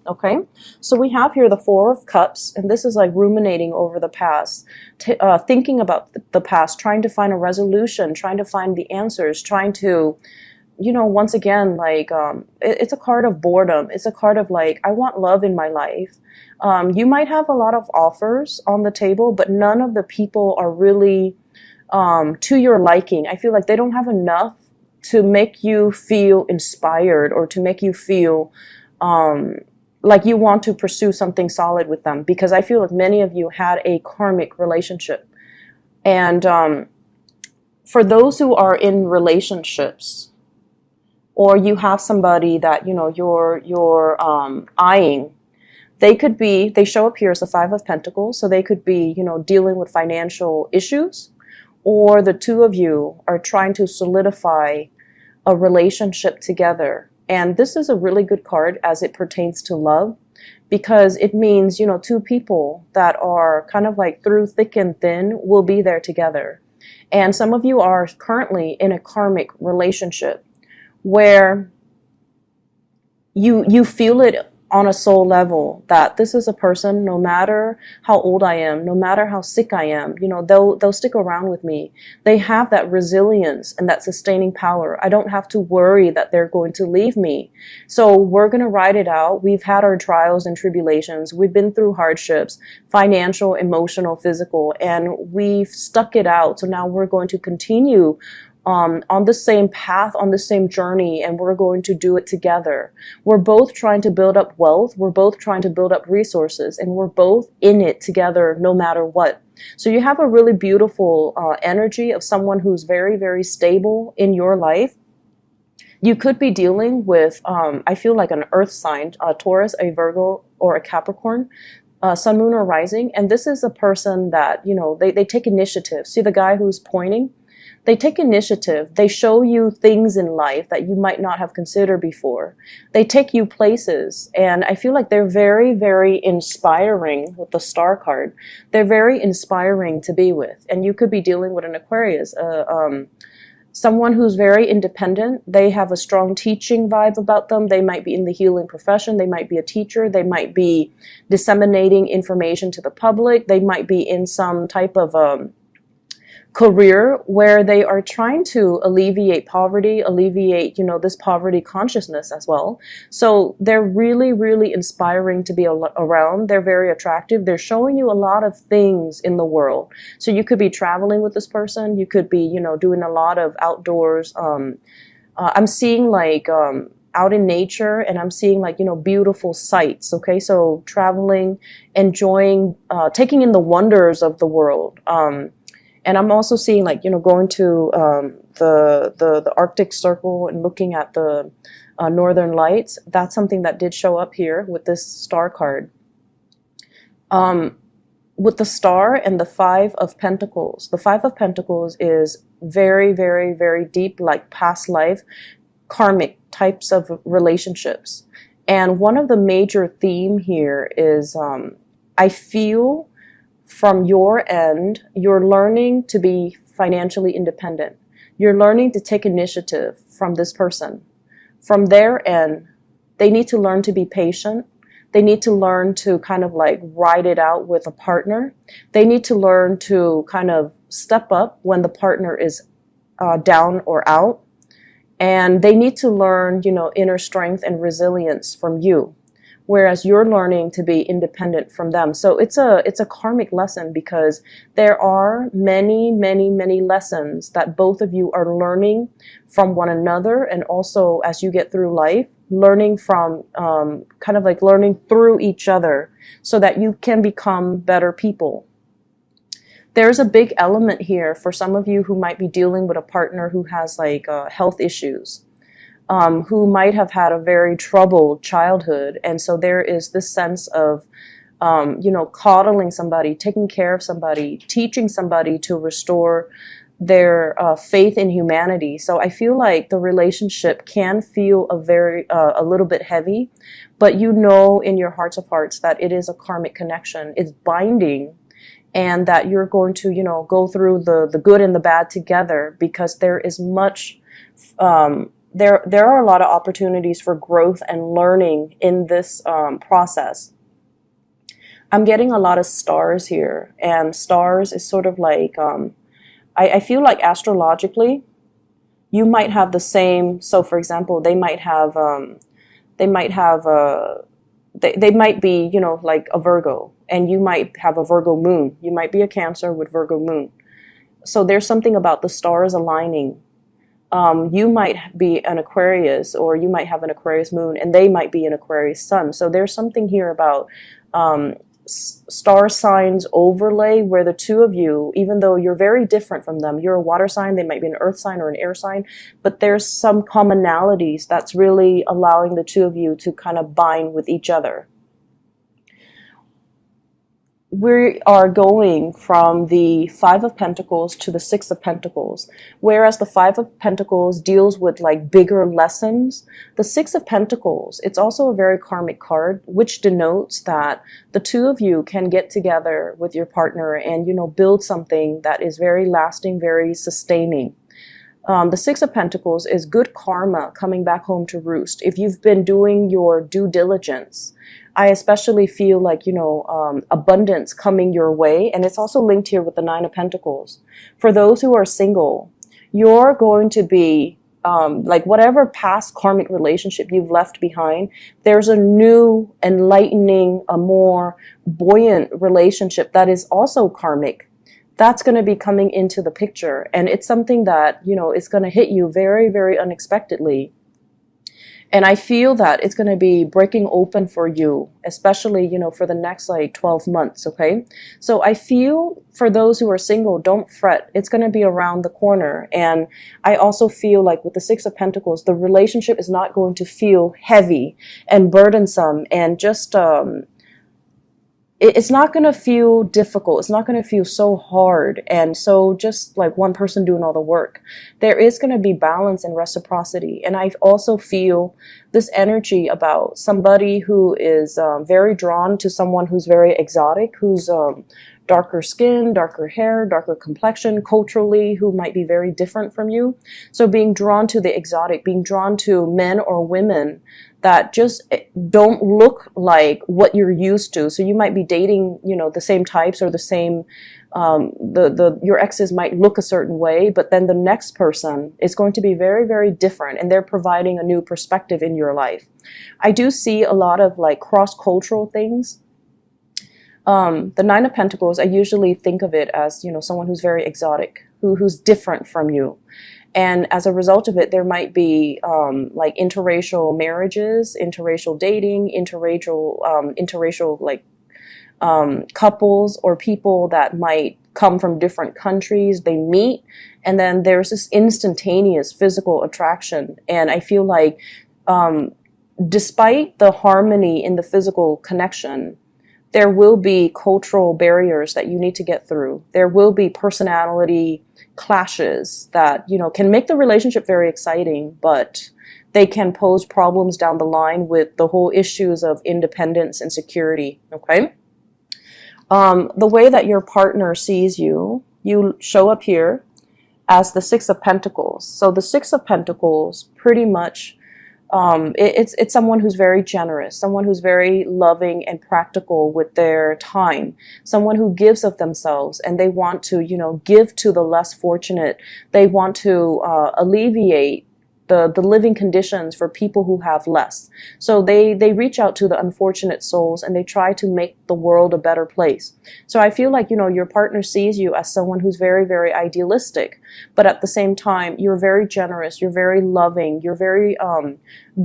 Okay, so we have here the Four of Cups, and this is like ruminating over the past, thinking about the past, trying to find a resolution, trying to find the answers, trying to, once again, like, it's a card of boredom. It's a card of like, I want love in my life. You might have a lot of offers on the table, but none of the people are really to your liking. I feel like they don't have enough to make you feel inspired or to make you feel like you want to pursue something solid with them, because I feel like many of you had a karmic relationship. And for those who are in relationships, or you have somebody that you're eyeing, they show up here as the Five of Pentacles, so they could be dealing with financial issues, or the two of you are trying to solidify a relationship together. And this is a really good card as it pertains to love, because it means, two people that are kind of like through thick and thin will be there together. And some of you are currently in a karmic relationship where you feel it on a soul level that this is a person, no matter how old I am, no matter how sick I am, they'll stick around with me. They have that resilience and that sustaining power. I don't have to worry that they're going to leave me. So we're going to ride it out. We've had our trials and tribulations. We've been through hardships, financial, emotional, physical, and we've stuck it out. So now we're going to continue on the same path, on the same journey, and we're going to do it together. We're both trying to build up wealth. We're both trying to build up resources, and we're both in it together no matter what. So you have a really beautiful energy of someone who's very, very stable in your life. You could be dealing with, I feel like an earth sign, a Taurus, a Virgo, or a Capricorn, sun, moon, or rising. And this is a person that, they take initiative. See the guy who's pointing? They take initiative. They show you things in life that you might not have considered before. They take you places. And I feel like they're very, very inspiring with the Star card. They're very inspiring to be with. And you could be dealing with an Aquarius, someone who's very independent. They have a strong teaching vibe about them. They might be in the healing profession. They might be a teacher. They might be disseminating information to the public. They might be in some type of career where they are trying to alleviate poverty, alleviate, this poverty consciousness as well. So they're really, really inspiring to be around. They're very attractive. They're showing you a lot of things in the world. So you could be traveling with this person. You could be, doing a lot of outdoors. I'm seeing like, out in nature, and I'm seeing like, beautiful sights. Okay. So traveling, enjoying, taking in the wonders of the world. And I'm also seeing like, going to the Arctic Circle and looking at the Northern Lights. That's something that did show up here with this Star card. With the Star and the Five of Pentacles. The Five of Pentacles is very, very, very deep, like past life, karmic types of relationships. And one of the major theme here is I feel from your end, you're learning to be financially independent. You're learning to take initiative from this person. From their end, they need to learn to be patient. They need to learn to kind of like ride it out with a partner. They need to learn to kind of step up when the partner is down or out. And they need to learn, inner strength and resilience from you, whereas you're learning to be independent from them. So it's a karmic lesson, because there are many, many, many lessons that both of you are learning from one another, and also as you get through life, learning from kind of like learning through each other so that you can become better people. There's a big element here for some of you who might be dealing with a partner who has like health issues. Who might have had a very troubled childhood. And so there is this sense of, coddling somebody, taking care of somebody, teaching somebody to restore their faith in humanity. So I feel like the relationship can feel a little bit heavy, but in your hearts of hearts that it is a karmic connection. It's binding, and that you're going to, go through the good and the bad together, because there is much there are a lot of opportunities for growth and learning in this process. I'm getting a lot of stars here, and stars is sort of like I feel like astrologically you might have the same. So, for example, they might have they might be, you know, like a Virgo, and you might have a Virgo moon. You might be a Cancer with Virgo moon. So there's something about the stars aligning. You might be an Aquarius, or you might have an Aquarius moon, and they might be an Aquarius sun. So there's something here about star signs overlay where the two of you, even though you're very different from them, you're a water sign, they might be an earth sign or an air sign, but there's some commonalities that's really allowing the two of you to kind of bind with each other. We are going from the Five of Pentacles to the Six of Pentacles. Whereas the Five of Pentacles deals with like bigger lessons, the Six of Pentacles, it's also a very karmic card, which denotes that the two of you can get together with your partner and, you know, build something that is very lasting, very sustaining. The Six of Pentacles is good karma coming back home to roost. If you've been doing your due diligence, I especially feel like, you know, abundance coming your way. And it's also linked here with the Nine of Pentacles. For those who are single, you're going to be, like whatever past karmic relationship you've left behind, there's a new, enlightening, a more buoyant relationship that is also karmic. That's going to be coming into the picture. And it's something that, you know, is going to hit you very, very unexpectedly. And I feel that it's going to be breaking open for you, especially, you know, for the next like 12 months. Okay. So I feel for those who are single, don't fret. It's going to be around the corner. And I also feel like with the Six of Pentacles, the relationship is not going to feel heavy and burdensome and just, it's not going to feel difficult. It's not going to feel so hard and so just like one person doing all the work. There is going to be balance and reciprocity. And I also feel this energy about somebody who is very drawn to someone who's very exotic, who's darker skin, darker hair, darker complexion, culturally, who might be very different from you. So being drawn to the exotic, being drawn to men or women that just don't look like what you're used to. So you might be dating, you know, the same types or the same, your exes might look a certain way, but then the next person is going to be very, very different, and they're providing a new perspective in your life. I do see a lot of like cross-cultural things. The Nine of Pentacles, I usually think of it as, you know, someone who's very exotic, who's different from you. And as a result of it, there might be like interracial marriages, interracial dating, interracial like couples or people that might come from different countries. They meet, and then there's this instantaneous physical attraction. And I feel like despite the harmony in the physical connection, there will be cultural barriers that you need to get through. There will be personality clashes that, you know, can make the relationship very exciting, but they can pose problems down the line with the whole issues of independence and security. Okay. The way that your partner sees you, you show up here as the Six of Pentacles. So the Six of Pentacles pretty much it's someone who's very generous, someone who's very loving and practical with their time, someone who gives of themselves, and they want to, you know, give to the less fortunate. They want to alleviate the living conditions for people who have less. So they reach out to the unfortunate souls, and they try to make the world a better place. So I feel like, you know, your partner sees you as someone who's very, very idealistic, but at the same time, you're very generous, you're very loving, you're very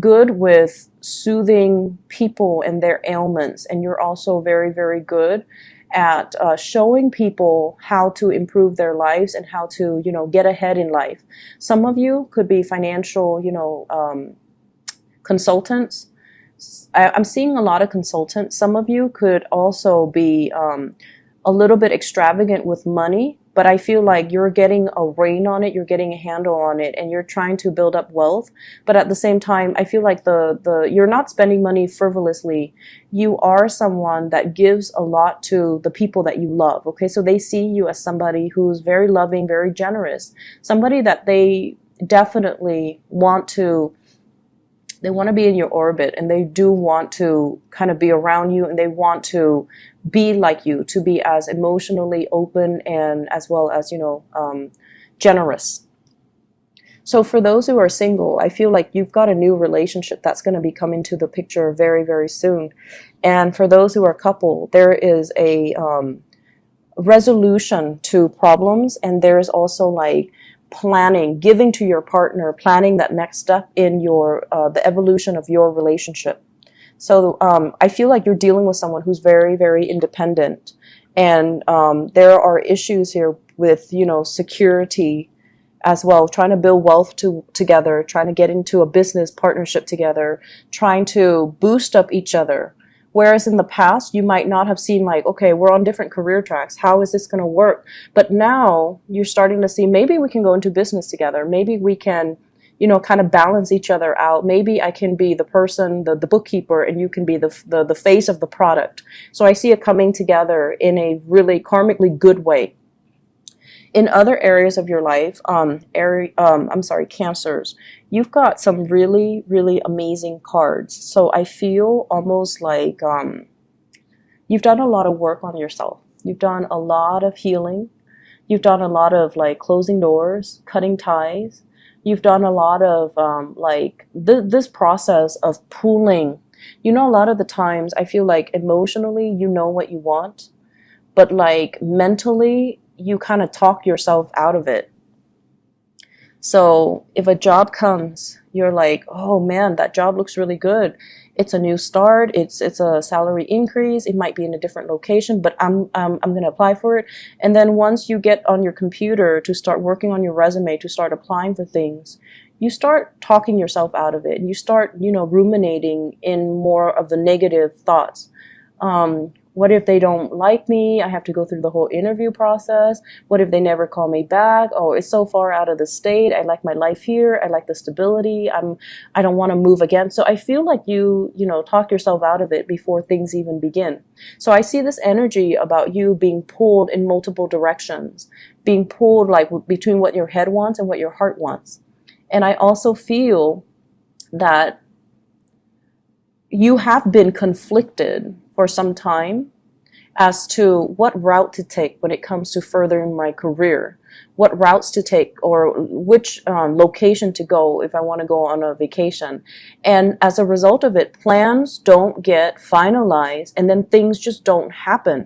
good with soothing people and their ailments, and you're also very, very good at showing people how to improve their lives and how to, you know, get ahead in life. Some of you could be financial, you know, consultants. I'm seeing a lot of consultants. Some of you could also be a little bit extravagant with money, but I feel like you're getting a rein on it, you're getting a handle on it, and you're trying to build up wealth. But at the same time, I feel like you're not spending money frivolously. You are someone that gives a lot to the people that you love. Okay, so they see you as somebody who's very loving, very generous, somebody that they definitely want to, they want to be in your orbit, and they do want to kind of be around you, and they want to be like you, to be as emotionally open and as well as, generous. So for those who are single, I feel like you've got a new relationship that's going to be coming to the picture very, very soon. And for those who are couple, there is a resolution to problems, and there's also like planning, giving to your partner, planning that next step in your the evolution of your relationship. So I feel like you're dealing with someone who's very, very independent, and there are issues here with, security as well, trying to build wealth together, trying to get into a business partnership together, trying to boost up each other. Whereas in the past, you might not have seen like, okay, we're on different career tracks. How is this going to work? But now you're starting to see, maybe we can go into business together. Maybe we can, kind of balance each other out. Maybe I can be the person, the bookkeeper, and you can be the face of the product. So I see it coming together in a really karmically good way. In other areas of your life, Cancers, you've got some really, really amazing cards. So I feel almost like you've done a lot of work on yourself. You've done a lot of healing. You've done a lot of like closing doors, cutting ties. You've done a lot of this process of pooling. A lot of the times I feel like emotionally you know what you want, but like mentally you kind of talk yourself out of it. So if a job comes, you're like, oh man, that job looks really good. It's a new start. It's a salary increase. It might be in a different location, but I'm going to apply for it. And then once you get on your computer to start working on your resume, to start applying for things, you start talking yourself out of it. And you start, ruminating in more of the negative thoughts. What if they don't like me? I have to go through the whole interview process. What if they never call me back? Oh, it's so far out of the state. I like my life here. I like the stability. I don't want to move again. So I feel like you talk yourself out of it before things even begin. So I see this energy about you being pulled in multiple directions, being pulled like between what your head wants and what your heart wants. And I also feel that you have been conflicted for some time as to what route to take when it comes to furthering my career, what routes to take, or which location to go if I want to go on a vacation. And as a result of it, plans don't get finalized, and then things just don't happen.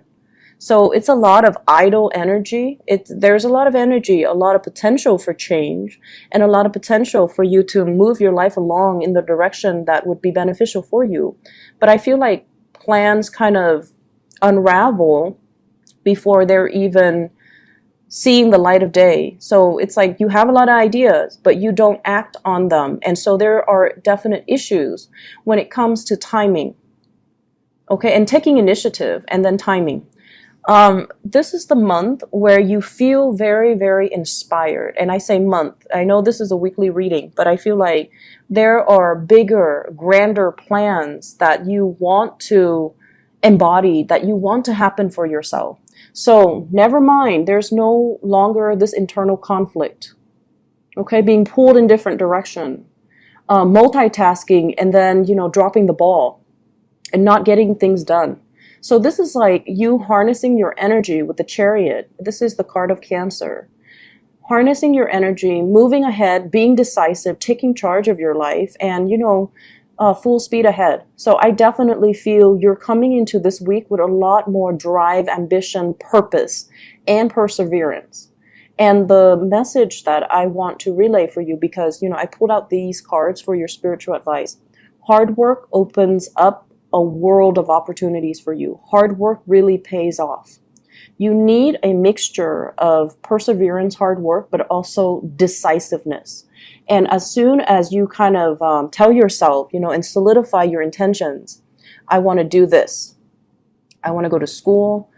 So it's a lot of idle energy. There's a lot of energy, a lot of potential for change, and a lot of potential for you to move your life along in the direction that would be beneficial for you. But I feel like plans kind of unravel before they're even seeing the light of day. So it's like you have a lot of ideas, but you don't act on them. And so there are definite issues when it comes to timing. Okay, and taking initiative and then timing. This is the month where you feel very, very inspired. And I say month. I know this is a weekly reading, but I feel like there are bigger, grander plans that you want to embody, that you want to happen for yourself. So never mind, there's no longer this internal conflict. Okay, being pulled in different direction, multitasking, and then, dropping the ball and not getting things done. So this is like you harnessing your energy with the Chariot. This is the card of Cancer. Harnessing your energy, moving ahead, being decisive, taking charge of your life, and, full speed ahead. So I definitely feel you're coming into this week with a lot more drive, ambition, purpose, and perseverance. And the message that I want to relay for you, because, I pulled out these cards for your spiritual advice. Hard work opens up a world of opportunities for you. Hard work really pays off. You need a mixture of perseverance, hard work, but also decisiveness. And as soon as you kind of tell yourself, and solidify your intentions, I want to do this. I want to go to school.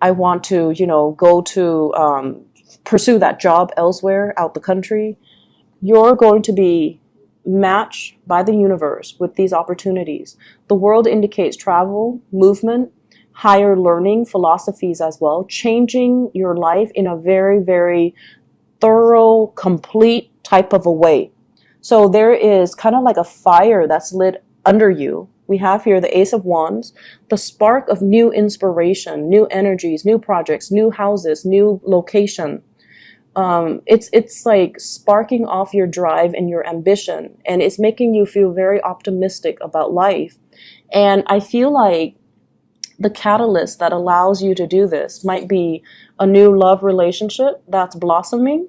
I want to, go to pursue that job elsewhere, out the country. You're going to be matched by the universe with these opportunities. The world indicates travel, movement, higher learning philosophies as well, changing your life in a very, very thorough, complete type of a way. So there is kind of like a fire that's lit under you. We have here the Ace of Wands, the spark of new inspiration, new energies, new projects, new houses, new location. It's like sparking off your drive and your ambition, and it's making you feel very optimistic about life. And I feel like the catalyst that allows you to do this might be a new love relationship that's blossoming.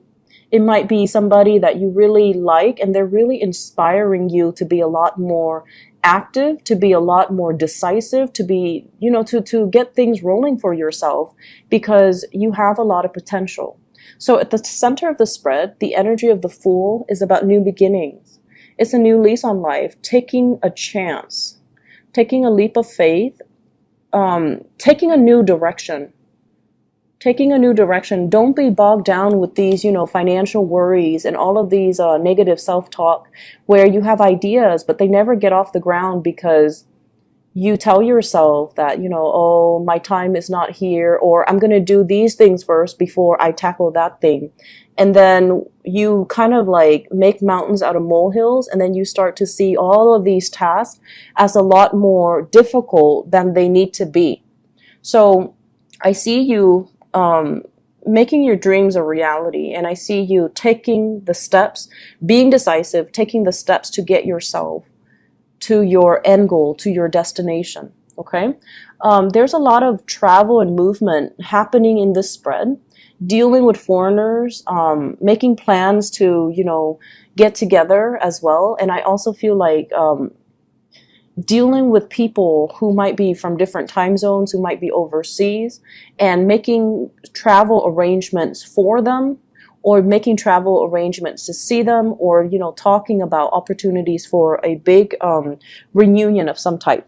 It might be somebody that you really like and they're really inspiring you to be a lot more active, to be a lot more decisive, to be, to get things rolling for yourself because you have a lot of potential. So at the center of the spread, the energy of the Fool is about new beginnings. It's a new lease on life, taking a chance, taking a leap of faith, taking a new direction. Taking a new direction. Don't be bogged down with these, financial worries and all of these negative self-talk where you have ideas, but they never get off the ground because you tell yourself that, oh, my time is not here, or I'm going to do these things first before I tackle that thing. And then you kind of like make mountains out of molehills, and then you start to see all of these tasks as a lot more difficult than they need to be. So I see you making your dreams a reality, and I see you taking the steps, being decisive, taking the steps to get yourself to your end goal, to your destination. Okay, there's a lot of travel and movement happening in this spread, dealing with foreigners, making plans to get together as well. And I also feel like dealing with people who might be from different time zones, who might be overseas, and making travel arrangements for them, or making travel arrangements to see them, or talking about opportunities for a big reunion of some type.